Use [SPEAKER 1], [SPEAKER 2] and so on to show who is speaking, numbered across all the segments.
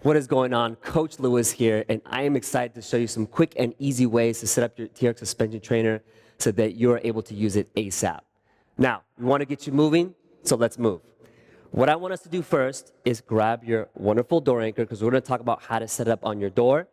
[SPEAKER 1] What is going on? Coach Lewis here, and I am excited to show you some quick and easy ways to set up your TRX suspension trainer so that you're able to use it ASAP. Now, we want to get you moving, so let's move. What I want us to do first is grab your wonderful door anchor, because we're going to talk about how to set it up on your door,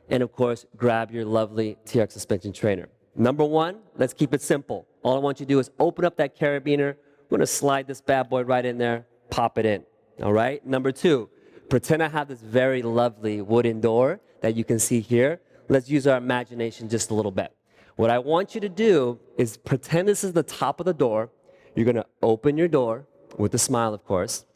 [SPEAKER 1] and of course, grab your lovely TRX suspension trainer. Number one, let's keep it simple. All I want you to do is open up that carabiner. We're going to slide this bad boy right in there, pop it in. All right? Number two, pretend I have this very lovely wooden door that you can see here. Let's use our imagination just a little bit. What I want you to do is pretend this is the top of the door. You're going to open your door with a smile, of course.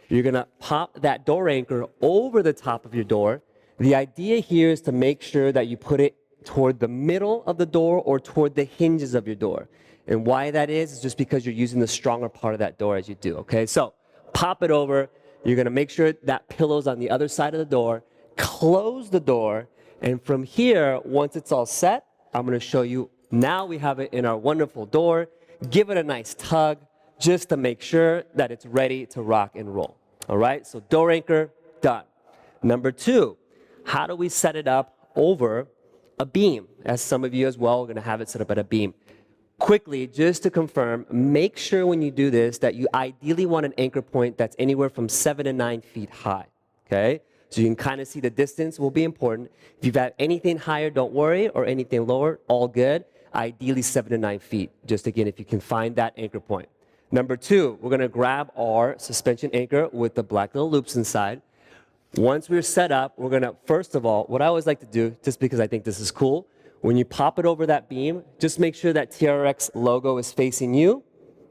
[SPEAKER 1] You're going to pop that door anchor over the top of your door. The idea here is to make sure that you put it toward the middle of the door or toward the hinges of your door. And why that is just because you're using the stronger part of that door as you do, okay? So pop it over. You're going to make sure that pillow's on the other side of the door. Close the door. And from here, once it's all set, I'm going to show you. Now we have it in our wonderful door. Give it a nice tug just to make sure that it's ready to rock and roll. All right? So door anchor, done. Number two, how do we set it up over a beam? As some of you as well are going to have it set up at a beam. Quickly, just to confirm, make sure when you do this that you ideally want an anchor point that's anywhere from 7 to 9 feet high, okay? So you can kind of see the distance will be important. If you've got anything higher, don't worry, or anything lower, all good. Ideally 7 to 9 feet, just again, if you can find that anchor point. Number two, we're going to grab our suspension anchor with the black little loops inside. Once we're set up, we're going to, first of all, what I always like to do, just because I think this is cool, when you pop it over that beam, just make sure that TRX logo is facing you,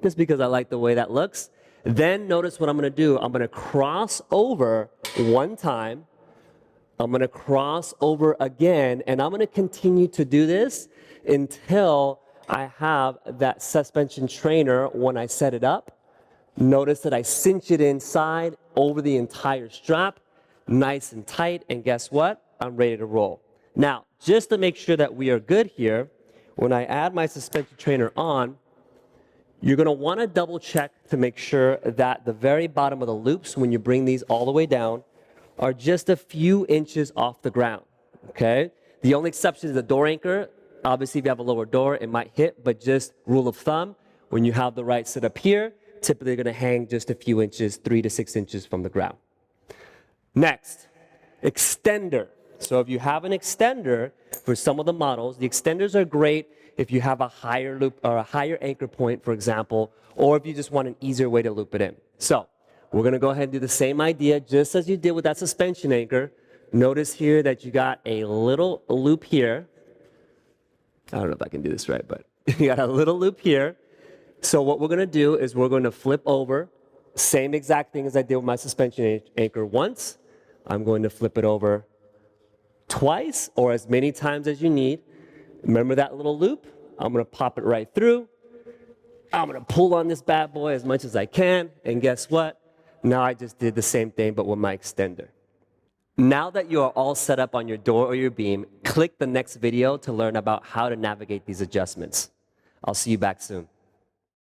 [SPEAKER 1] just because I like the way that looks. Then notice what I'm going to do. I'm going to cross over one time. I'm going to cross over again, and I'm going to continue to do this until I have that suspension trainer when I set it up. Notice that I cinch it inside over the entire strap, nice and tight, and guess what? I'm ready to roll. Now, just to make sure that we are good here, when I add my suspension trainer on, you're going to want to double check to make sure that the very bottom of the loops, when you bring these all the way down, are just a few inches off the ground, okay? The only exception is the door anchor. Obviously, if you have a lower door, it might hit, but just rule of thumb, when you have the right setup here, typically going to hang just a few inches, 3 to 6 inches from the ground. Next, extender. So if you have an extender for some of the models, the extenders are great if you have a higher loop or a higher anchor point, for example, or if you just want an easier way to loop it in. So we're going to go ahead and do the same idea just as you did with that suspension anchor. Notice here that you got a little loop here. I don't know if I can do this right, but you got a little loop here. So what we're going to do is we're going to flip over, same exact thing as I did with my suspension anchor once. I'm going to flip it over twice or as many times as you need. Remember that little loop? I'm going to pop it right through. I'm going to pull on this bad boy as much as I can. And guess what? Now I just did the same thing but with my extender. Now that you are all set up on your door or your beam, click the next video to learn about how to navigate these adjustments. I'll see you back soon.